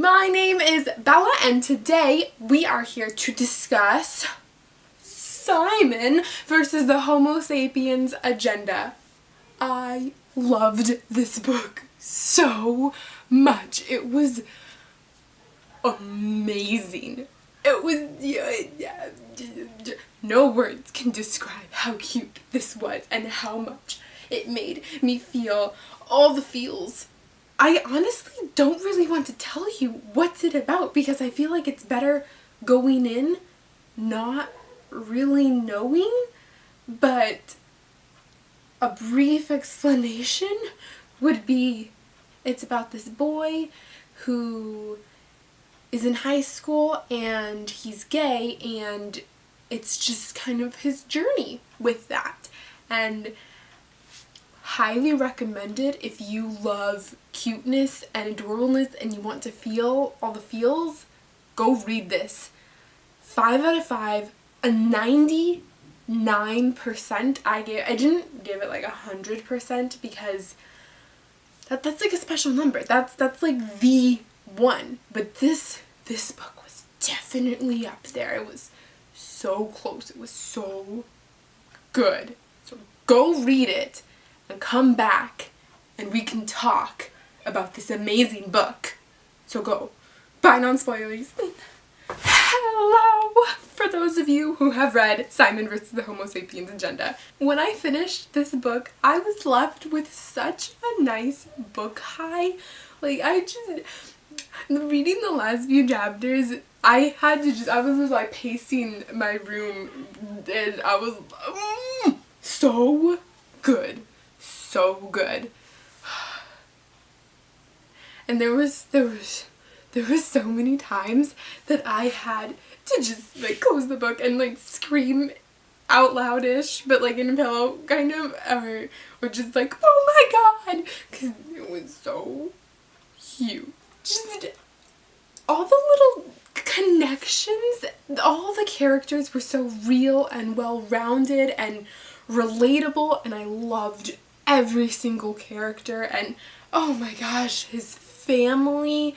My name is Bella and today we are here to discuss Simon versus the Homo Sapiens agenda. I loved this book so much. It was amazing. It was, no words can describe how cute this was and how much it made me feel all the feels. I honestly don't really want to tell you what's it about because I feel like it's better going in not really knowing, but a brief explanation would be it's about this boy who is in high school and he's gay, and it's just kind of his journey with that. And highly recommended if you love cuteness and adorableness and you want to feel all the feels. Go read this. 5 out of 5, a 99%. I didn't give it like 100% because that's like a special number. That's like the one. But this book was definitely up there. It was so close. It was so good. So go read it and come back and we can talk about this amazing book. So go. Bye, non-spoilers. Hello! For those of you who have read Simon versus the Homo Sapiens agenda. When I finished this book, I was left with such a nice book high. Like, reading the last few chapters, I was like pacing my room and I was so good. So good. And there was so many times that I had to just like close the book and like scream out loudish, but like in a pillow kind of, or just like, oh my god, because it was so cute. Just all the little connections, all the characters were so real and well-rounded and relatable, and I loved every single character. And oh my gosh, his family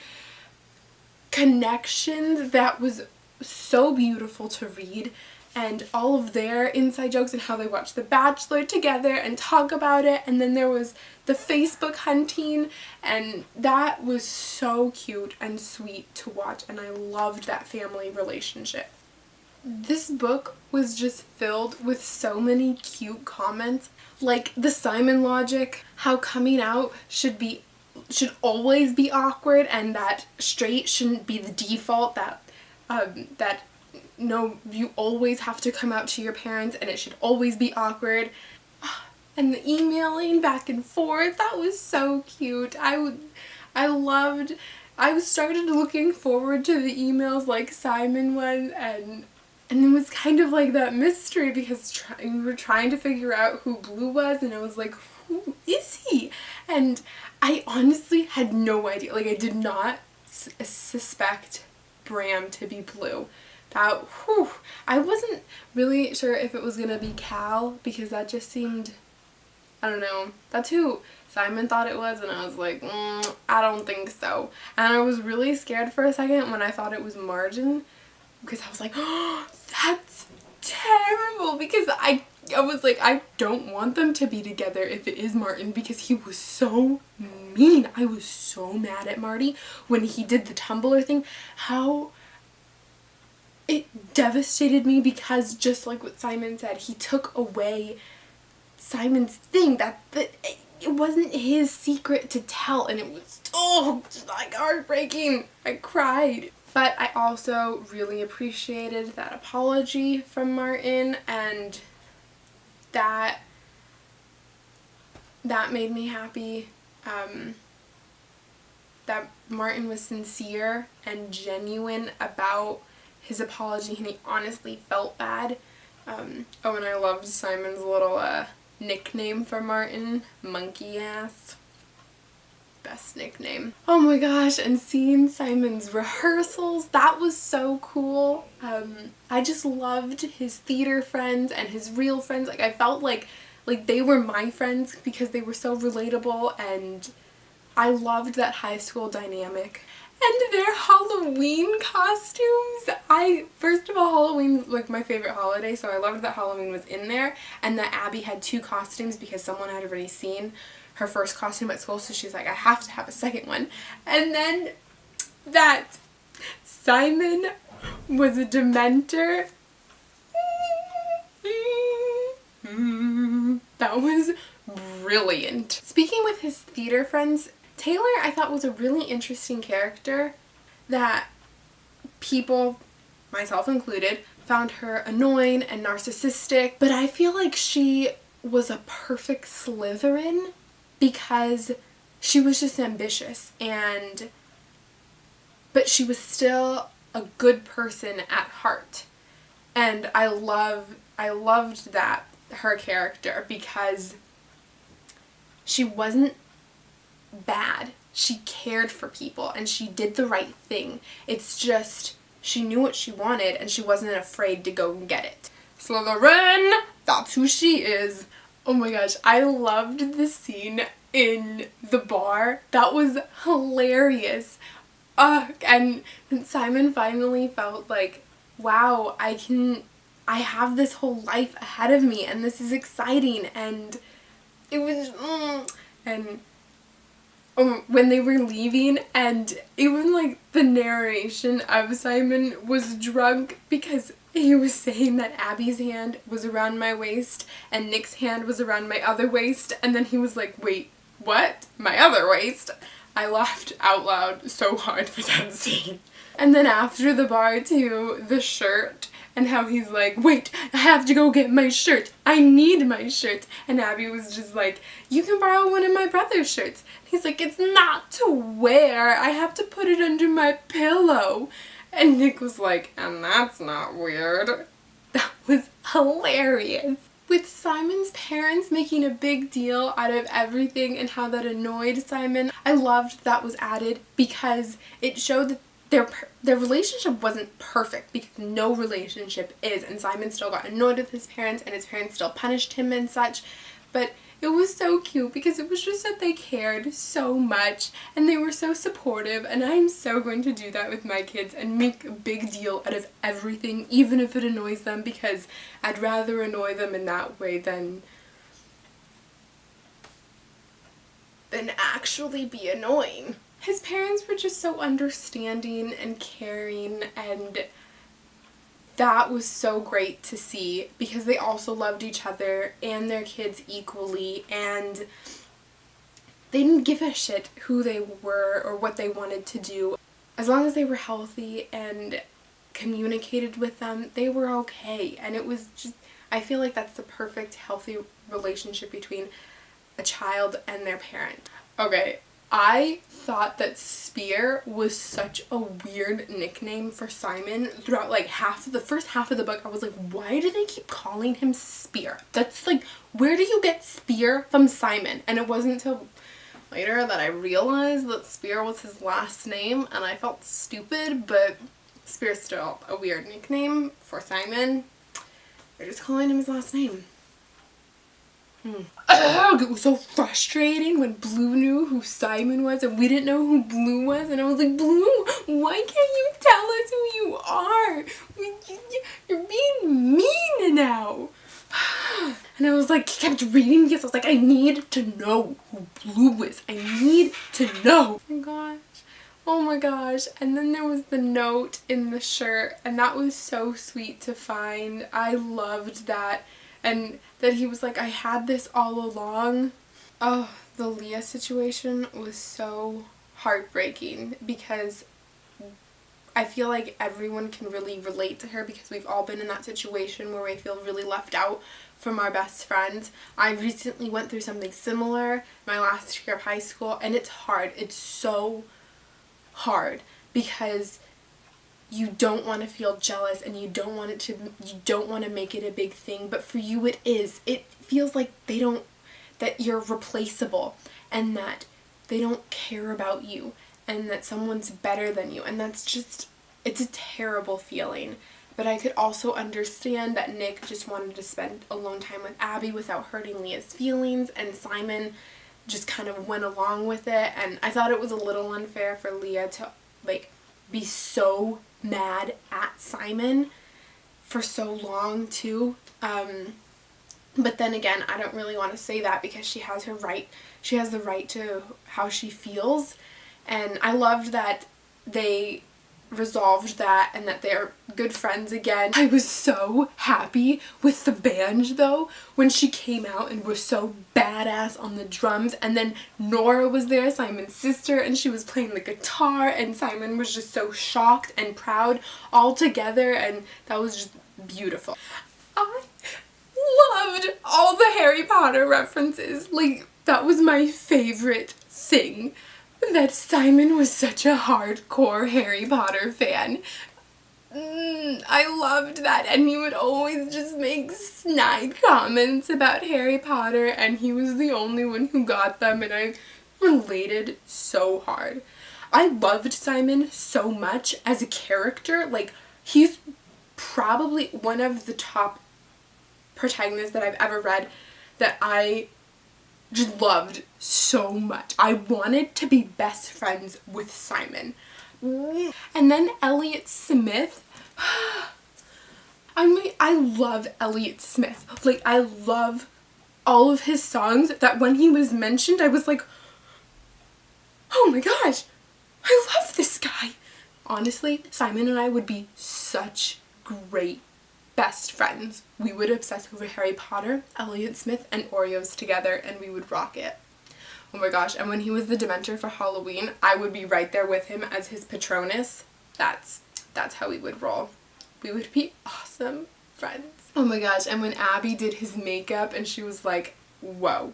connections, that was so beautiful to read, and all of their inside jokes and how they watch The Bachelor together and talk about it. And then there was the Facebook hunting, and that was so cute and sweet to watch, and I loved that family relationship. This book was just filled with so many cute comments, like the Simon logic, how coming out should always be awkward, and that straight shouldn't be the default, that no, you always have to come out to your parents and it should always be awkward. And the emailing back and forth, that was so cute. I started looking forward to the emails like Simon was, and it was kind of like that mystery because we were trying to figure out who Blue was, and I was like, who is he? And I honestly had no idea. Like, I did not suspect Bram to be Blue. I wasn't really sure if it was gonna be Cal, because that just seemed, I don't know, that's who Simon thought it was, and I was like, I don't think so. And I was really scared for a second when I thought it was Martin, because I was like, oh, that's terrible, because I was like, I don't want them to be together if it is Martin, because he was so mean. I was so mad at Marty when he did the Tumblr thing. How it devastated me, because just like what Simon said, he took away Simon's thing, that it wasn't his secret to tell, and it was just like heartbreaking. I cried. But I also really appreciated that apology from Martin, and that made me happy. That Martin was sincere and genuine about his apology, and he honestly felt bad. And I loved Simon's little nickname for Martin, Monkey Ass. Best nickname. Oh my gosh, and seeing Simon's rehearsals, that was so cool. I just loved his theater friends and his real friends. Like, I felt like they were my friends because they were so relatable, and I loved that high school dynamic. And their Halloween costumes. First of all, Halloween's like my favorite holiday, so I loved that Halloween was in there, and that Abby had 2 costumes because someone had already seen her first costume at school, so she's like, I have to have a second one. And then that Simon was a Dementor. That was brilliant. Speaking with his theater friends, Taylor I thought was a really interesting character that people, myself included, found her annoying and narcissistic, but I feel like she was a perfect Slytherin because she was just ambitious, but she was still a good person at heart. And I loved that, her character, because she wasn't bad. She cared for people and she did the right thing. It's just she knew what she wanted and she wasn't afraid to go and get it. Slytherin! That's who she is. Oh my gosh, I loved the scene in the bar. That was hilarious. And Simon finally felt like, wow, I have this whole life ahead of me and this is exciting, and it was, and when they were leaving, and even like the narration of Simon was drunk because he was saying that Abby's hand was around my waist and Nick's hand was around my other waist, and then he was like, wait, what? My other waist? I laughed out loud so hard for that scene. And then after the bar too, the shirt, and how he's like, wait, I have to go get my shirt. I need my shirt. And Abby was just like, you can borrow one of my brother's shirts. He's like, it's not to wear. I have to put it under my pillow. And Nick was like, and that's not weird. That was hilarious. With Simon's parents making a big deal out of everything and how that annoyed Simon, I loved that was added because it showed that their relationship wasn't perfect, because no relationship is, and Simon still got annoyed with his parents and his parents still punished him and such, but it was so cute because it was just that they cared so much and they were so supportive, and I'm so going to do that with my kids and make a big deal out of everything, even if it annoys them, because I'd rather annoy them in that way than actually be annoying. His parents were just so understanding and caring, and that was so great to see because they also loved each other and their kids equally, and they didn't give a shit who they were or what they wanted to do. As long as they were healthy and communicated with them, they were okay. And it was just, I feel like that's the perfect healthy relationship between a child and their parent. Okay. I thought that Spear was such a weird nickname for Simon throughout like the first half of the book. I was like, why do they keep calling him Spear? That's like, where do you get Spear from Simon? And it wasn't until later that I realized that Spear was his last name, and I felt stupid, but Spear's still a weird nickname for Simon. They're just calling him his last name. Ugh, it was so frustrating when Blue knew who Simon was and we didn't know who Blue was, and I was like, Blue, why can't you tell us who you are? You're being mean now. And I was like, kept reading because I was like, I need to know who Blue is. I need to know. Oh my gosh. Oh my gosh. And then there was the note in the shirt, and that was so sweet to find. I loved that. And that he was like, I had this all along. Oh, the Leah situation was so heartbreaking because I feel like everyone can really relate to her because we've all been in that situation where we feel really left out from our best friends. I recently went through something similar my last year of high school, and it's hard. It's so hard because you don't want to feel jealous and you don't want to make it a big thing, but for you it is. It feels like that you're replaceable and that they don't care about you and that someone's better than you, and that's just, it's a terrible feeling. But I could also understand that Nick just wanted to spend alone time with Abby without hurting Leah's feelings, and Simon just kind of went along with it, and I thought it was a little unfair for Leah to like be so mad at Simon for so long too. But then again, I don't really want to say that because she has the right to how she feels. And I loved that they resolved that and that they're good friends again. I was so happy with the band though when she came out and was so badass on the drums, and then Nora was there, Simon's sister, and she was playing the guitar, and Simon was just so shocked and proud all together, and that was just beautiful. I loved all the Harry Potter references. Like, that was my favorite thing. That Simon was such a hardcore Harry Potter fan. I loved that, and he would always just make snide comments about Harry Potter, and he was the only one who got them, and I related so hard. I loved Simon so much as a character. Like, he's probably one of the top protagonists that I've ever read that I just loved so much. I wanted to be best friends with Simon. And then Elliot Smith. I love Elliot Smith. Like, I love all of his songs that when he was mentioned, I was like, oh my gosh, I love this guy. Honestly, Simon and I would be such great best friends. We would obsess over Harry Potter, Elliot Smith, and Oreos together, and we would rock it. Oh my gosh, and when he was the Dementor for Halloween, I would be right there with him as his Patronus. That's how we would roll. We would be awesome friends. Oh my gosh, and when Abby did his makeup and she was like, whoa,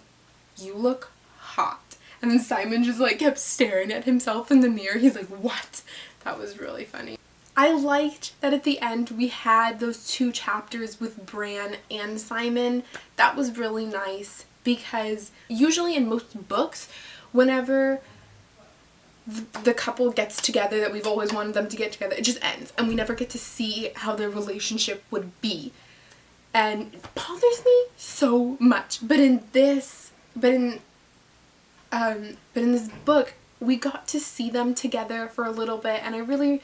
you look hot. And then Simon just like kept staring at himself in the mirror. He's like, what? That was really funny. I liked that at the end we had those 2 chapters with Bran and Simon. That was really nice because usually in most books, whenever the couple gets together that we've always wanted them to get together, it just ends and we never get to see how their relationship would be. And it bothers me so much. But in this book, we got to see them together for a little bit, and I really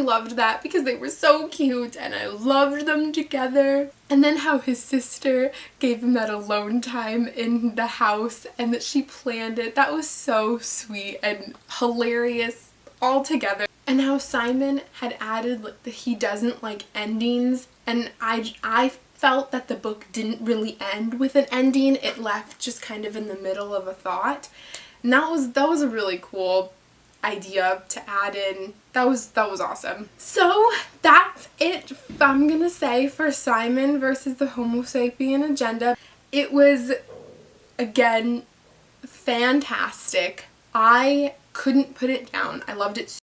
loved that because they were so cute and I loved them together. And then how his sister gave him that alone time in the house and that she planned it. That was so sweet and hilarious all together. And how Simon had added like, that he doesn't like endings, and I felt that the book didn't really end with an ending. It left just kind of in the middle of a thought. And that was a really cool idea to add in. That was awesome. So that's it, I'm gonna say, for Simon versus the Homo sapien agenda. It was, again, fantastic. I couldn't put it down. I loved it